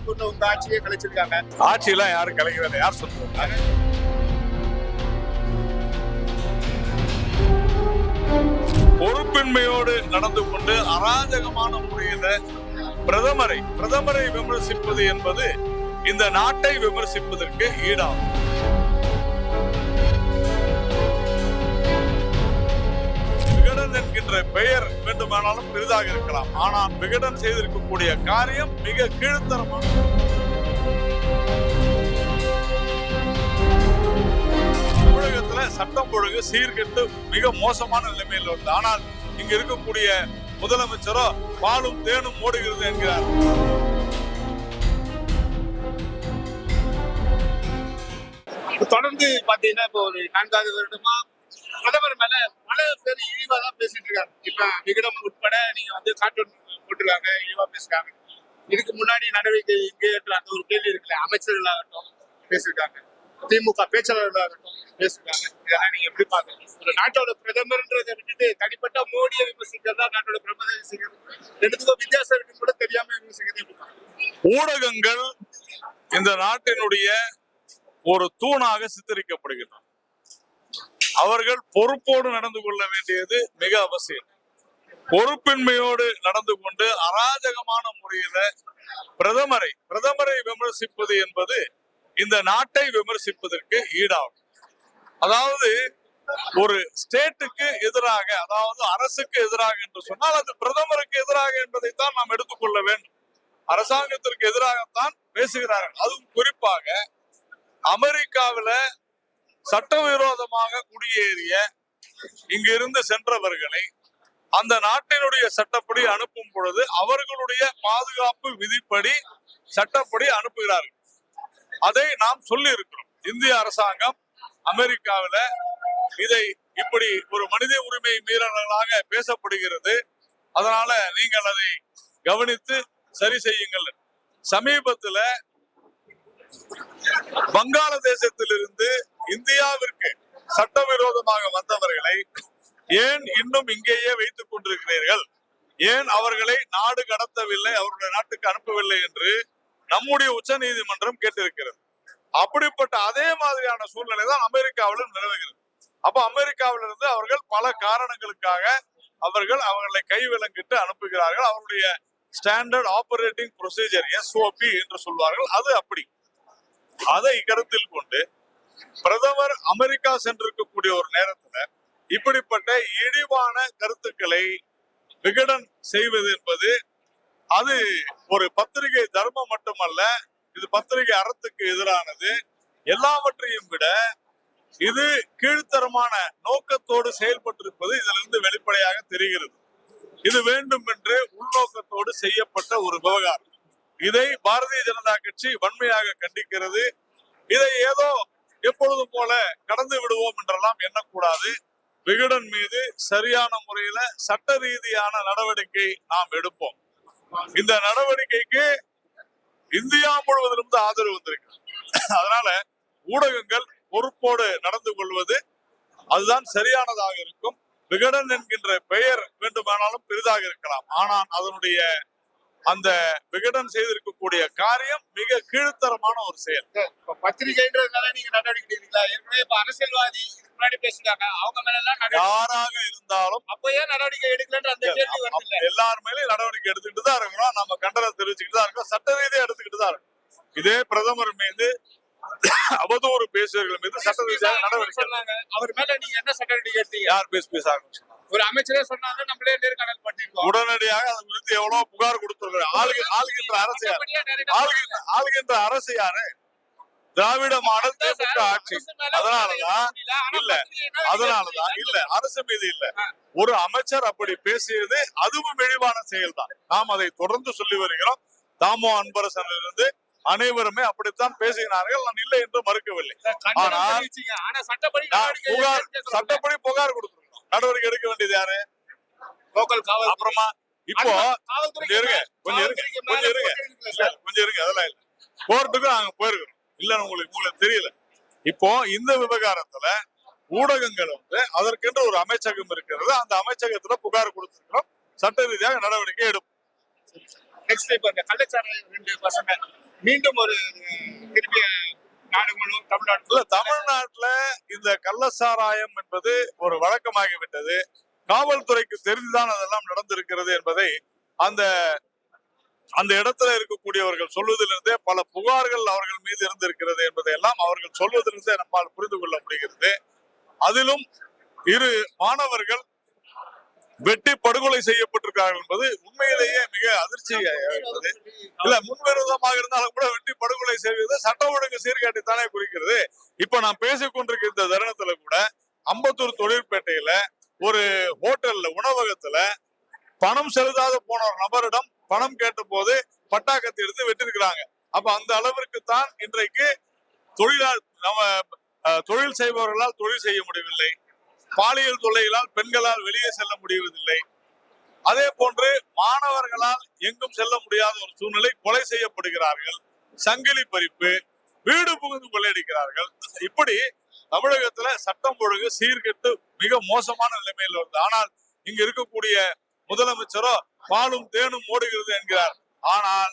கொண்டு உங்க ஆட்சியை கழிச்சிருக்காங்க. ஆட்சியெல்லாம் யாரும் கலைக்கவில்லை. யார் சொல்றாங்க? பொறுப்பின்மையோடு நடந்து கொண்டு அராஜகமான முறையில பிரதமரை விமர்சிப்பது என்பது இந்த நாட்டை விமர்சிப்பதற்கு ஈடாகும். விகடன் என்கின்ற பெயர் வேண்டுமானாலும் பெரிதாக இருக்கலாம், ஆனால் விகடன் செய்திருக்கக்கூடிய காரியம் மிக கீழ்த்தரமான. தமிழகத்துல சட்டம் ஒழுங்கு சீர்கெட்டு மிக மோசமான நிலைமையில் உள்ளது. ஆனால் இங்க இருக்கக்கூடிய முதலமைச்சரோ பாலும் தேனும் ஓடுகிறது என்கிறார். தொடர்ந்து பாத்தீங்கன்னா இப்போ ஒரு 4வது வருடமா பிரதமர் மேல பல பேர் இழிவா தான் பேசிட்டு இருக்காங்க. இப்ப விகடன் உட்பட நீங்க வந்து கார்ட்டூன் போட்டுருக்காங்க, இழிவா பேசுறாங்க. இதுக்கு முன்னாடி நடவடிக்கை இங்கே அந்த ஒரு கேள்வி இருக்குல்ல, அமைச்சர்களாகட்டும் பேசிருக்காங்க, திமுக பேச்சாளர்களாகட்டும் பேசிருக்காங்க. இதெல்லாம் நீங்க எப்படி பாக்குறீங்க? ஒரு நாட்டோட பிரதமர்ன்றதை விட்டுட்டு தனிப்பட்ட மோடியை விமர்சிக்கிறதா நாட்டோட பிரதமர் விமர்சிக்கிறது, ரெண்டுத்துக்கும் வித்தியாசம் இருக்குன்னு கூட தெரியாம விமர்சிக்கிறது எப்படி பாக்குறீங்க? ஊடகங்கள் இந்த நாட்டினுடைய ஒரு தூணாக சித்தரிக்கப்படுகின்றன. அவர்கள் பொறுப்போடு நடந்து கொள்ள வேண்டியது மிக அவசியம். பொறுப்பின்மையோடு நடந்து கொண்டு அராஜகமான முறையில பிரதமரை விமர்சிப்பது என்பது இந்த நாட்டை விமர்சிப்பதற்கு ஈடாகும். அதாவது ஒரு ஸ்டேட்டுக்கு எதிராக, அதாவது அரசுக்கு எதிராக என்று சொன்னால் அது பிரதமருக்கு எதிராக என்பதைத்தான் நாம் எடுத்துக்கொள்ள வேண்டும். அரசாங்கத்திற்கு எதிராகத்தான் பேசுகிறார்கள். அதுவும் குறிப்பாக அமெரிக்காவில சட்டவிரோதமாக குடியேறிய இங்கிருந்து சென்றவர்களை அந்த நாட்டினுடைய சட்டப்படி அனுப்பும் பொழுது அவர்களுடைய பாதுகாப்பு விதிப்படி சட்டப்படி அனுப்புகிறார்கள். அதை நாம் சொல்லி இருக்கிறோம். இந்திய அரசாங்கம் அமெரிக்காவில இதை இப்படி ஒரு மனித உரிமை மீறல்களாக பேசப்படுகிறது, அதனால நீங்கள் அதை கவனித்து சரி செய்யுங்கள். சமீபத்தில் வங்காளதேசத்திலிருந்து இந்தியாவிற்கு சட்டவிரோதமாக வந்தவர்களை ஏன் இன்னும் இங்கேயே வைத்துக் கொண்டிருக்கிறீர்கள், ஏன் அவர்களை நாடு கடத்தவில்லை, அவருடைய நாட்டுக்கு அனுப்பவில்லை என்று நம்முடைய உச்ச நீதிமன்றம் கேட்டிருக்கிறது. அப்படிப்பட்ட அதே மாதிரியான சூழ்நிலை தான் அமெரிக்காவிலும் நிலவுகிறது. அப்ப அமெரிக்காவிலிருந்து அவர்கள் பல காரணங்களுக்காக அவர்களை கைவிலங்கிட்டு அனுப்புகிறார்கள். அவருடைய ஸ்டாண்டர்ட் ஆபரேட்டிங் ப்ரொசீஜர் SOP என்று சொல்வார்கள், அது அப்படி. அதை கருத்தில் கொண்டு பிரதமர் அமெரிக்கா சென்றிருக்கக்கூடிய ஒரு நேரத்துல இப்படிப்பட்ட இழிவான கருத்துக்களை விகடன் செய்வது என்பது அது ஒரு பத்திரிகை தர்மம் மட்டுமல்ல, இது பத்திரிகை அறத்துக்கு எதிரானது. எல்லாவற்றையும் விட இது கீழ்த்தரமான நோக்கத்தோடு செயல்பட்டிருப்பது இதிலிருந்து வெளிப்படையாக தெரிகிறது. இது வேண்டும் என்று உள்நோக்கத்தோடு செய்யப்பட்ட ஒரு விவகாரம். இதை பாரதிய ஜனதா கட்சி வன்மையாக கண்டிக்கிறது. இதை ஏதோ எப்பொழுதும் போல கடந்து விடுவோம் என்றெல்லாம் எண்ணக்கூடாது. விகடன் மீது சரியான முறையில சட்ட ரீதியான நடவடிக்கை நாம் எடுப்போம். இந்த நடவடிக்கைக்கு இந்தியா முழுவதிலிருந்து ஆதரவு வந்திருக்கு. அதனால ஊடகங்கள் பொறுப்போடு நடந்து கொள்வது அதுதான் சரியானதாக இருக்கும். விகடன் என்கின்ற பெயர் வேண்டுமானாலும் பெரிதாக இருக்கலாம், ஆனால் அதனுடைய அந்த விகடன் செய்திருக்கக்கூடிய காரியம் மிக கீழ்த்தரமான ஒரு செயல். பத்திரிகைன்றதுனால நீங்க நடவடிக்கை எடுக்கிறீங்களா? ஏற்கனவே இப்ப அரசியல்வாதி முன்னாடி பேசிட்டாங்க, அவங்க மேல எல்லாம் யாராக இருந்தாலும் அப்ப ஏன் நடவடிக்கை எடுக்கலன்ற அந்த கேள்வி வருது. எல்லார் மேலும் நடவடிக்கை எடுத்துக்கிட்டு தான் இருக்கிறோம். நம்ம கண்டனம் தெரிவிச்சுக்கிட்டு தான் இருக்கோம், சட்ட ரீதியா எடுத்துக்கிட்டு தான் இருக்கோம். இதே பிரதமர் மீது அவதூறு பேசுவர்கள் மீது சட்ட ரீதியாக நடவடிக்கை. அவர் மேல நீங்க என்ன சட்ட நடவடிக்கை எடுத்தீங்க? யார் பேசுறாங்க? ஒரு அமைச்சரே சொன்னாங்க, நம்மளே நேர்காணல் பண்ணிருக்கோம். உடனடியாக அது குறித்து எவ்வளவு புகார் கொடுத்திருக்கிறோம். ஆளுகின்ற அரசு யாரு? திராவிட மாடல் திமுக ஆட்சி. அதனாலதான் இல்ல அரசு மீது இல்ல, ஒரு அமைச்சர் அப்படி பேசியது அதுவும் இழிவான செயல் தான். நாம் அதை தொடர்ந்து சொல்லி வருகிறோம். தாமோ அன்பரசனிலிருந்து அனைவருமே அப்படித்தான் பேசுகிறார்கள். நான் இல்லை என்று மறுக்கவில்லை. ஆனால் சட்டப்படி புகார் கொடுத்திருக்கோம். நடவடிக்கை எடுக்க வேண்டியது யாரு? அப்புறமா இப்போ கொஞ்சம் இருங்க, அதெல்லாம் இல்ல. கோர்ட்டுக்கு நாங்க போயிருக்கிறோம், இல்ல உங்களுக்கு தெரியல. இப்போ இந்த விவகாரத்துல ஊடகங்கள் அதற்கென்று ஒரு அமைச்சகம் இருக்கிறது, அந்த அமைச்சகத்துல புகார் கொடுத்திருக்கிறோம். சட்ட ரீதியாக நடவடிக்கை எடுப்போம். நெக்ஸ்ட் இப்ப இந்த கள்ளச்சாராயம் 2 பசங்க மீண்டும் ஒரு திருப்பிய நாடு முழுவதும் தமிழ்நாடு இல்ல, தமிழ்நாட்டுல இந்த கள்ளச்சாராயம் என்பது ஒரு வழக்கமாகிவிட்டது. காவல்துறைக்கு தெரிந்துதான் அதெல்லாம் நடந்திருக்கிறது என்பதை அந்த அந்த இடத்துல இருக்கக்கூடியவர்கள் சொல்வதிலிருந்தே பல புகார்கள் அவர்கள் மீது இருந்திருக்கிறது என்பதை எல்லாம் அவர்கள் சொல்வதிலிருந்தே நம்மால் புரிந்து கொள்ள முடிகிறது. அதிலும் 2 மாணவர்கள் வெட்டி படுகொலை செய்யப்பட்டிருக்கிறார்கள் என்பது உண்மையிலேயே மிக அதிர்ச்சியாக இருந்தது. இல்ல, முன்விரோதமாக இருந்தாலும் கூட வெட்டி படுகொலை செய்வது சட்ட ஒழுங்கு சீர்கேட்டைத்தானே குறிக்கிறது. இப்ப நான் பேசிக் கொண்டிருக்கிற இந்த தருணத்துல கூட அம்பத்தூர் தொழிற்பேட்டையில ஒரு ஹோட்டல்ல உணவகத்துல பணம் செலுத்தாத போன ஒரு நபரிடம் பணம் கேட்ட போது பட்டாக்கத்தை எடுத்து வெட்டிருக்கிறாங்க. அப்ப அந்த அளவிற்கு தான் இன்றைக்கு தொழில் செய்பவர்களால் தொழில் செய்ய முடியவில்லை, பாலியல் தொல்லைகளால் பெண்களால் வெளியே செல்ல முடிவதில்லை, அதே போன்று மாணவர்களால் எங்கும் செல்ல முடியாத ஒரு சூழ்நிலை, கொலை செய்யப்படுகிறார்கள், சங்கிலி பறிப்பு, வீடு புகுந்து கொள்ளையடிக்கிறார்கள். இப்படி தமிழகத்துல சட்டம் ஒழுங்கு சீர்கெட்டு மிக மோசமான நிலைமையில் வருது. ஆனால் இங்க இருக்கக்கூடிய முதலமைச்சரோ பாலும் தேனும் ஓடுகிறது என்கிறார். ஆனால்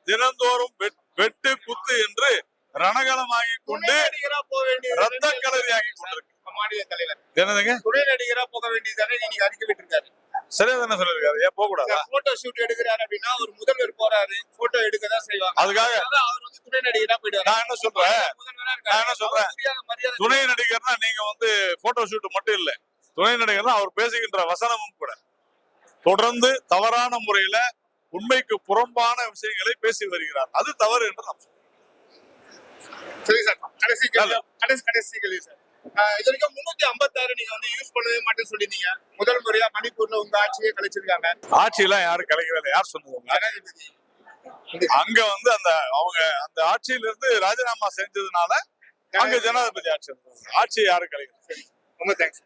தினந்தோறும் வெட்டு குத்து என்று ரணகலமாகி கொண்டு ரத்த கலரியாகி கொண்டிருக்கு மாநில தலைவர். என்னதுங்க, துணை நடிகரா போக வேண்டியதானே நீங்க அறிக்கை விட்டுருக்காரு. சரியா தானே சொல்லிருக்காரு. ஏன் போக கூடாதா? போட்டோ ஷூட் எடுக்கிறாரு அப்படின்னா ஒரு முதல்வர் போறாரு, போட்டோ எடுக்கதான் செய்வாங்க. அதுக்காக அவர் வந்து துணை நடிகரா போயிடுவாரு. நான் என்ன சொல்றேன், துணை நடிகர்னா நீங்க வந்து போட்டோ ஷூட் மட்டும் இல்ல, துணை நடிகர்னா அவர் பேசுகின்ற வசனமும் கூட தொடர்ந்து தவறான முறையில உண்மைக்கு புறம்பான விஷயங்களை பேசி வருகிறார். அது தவறு என்று நாம் சொல்றோம். சரி சார், கடைசி கேள்வி சார். இது வரைக்கும் 356 நீங்க வந்து யூஸ் பண்ணவே மாட்டேன்னு சொல்லிருந்தீங்க. முதல் முறையா மணிப்பூர்ல உங்க ஆட்சியே கலைச்சிருக்காங்க. ஆட்சியெல்லாம் யாரும் கலைக்கவே இல்லை. யார் சொன்னது? அங்க வந்து அவங்க அந்த ஆட்சியில இருந்து ராஜினாமா செஞ்சதுனால அங்க ஜனாதிபதி ஆட்சி யாரும் கலைக்கல. ரொம்ப தேங்க்ஸ்.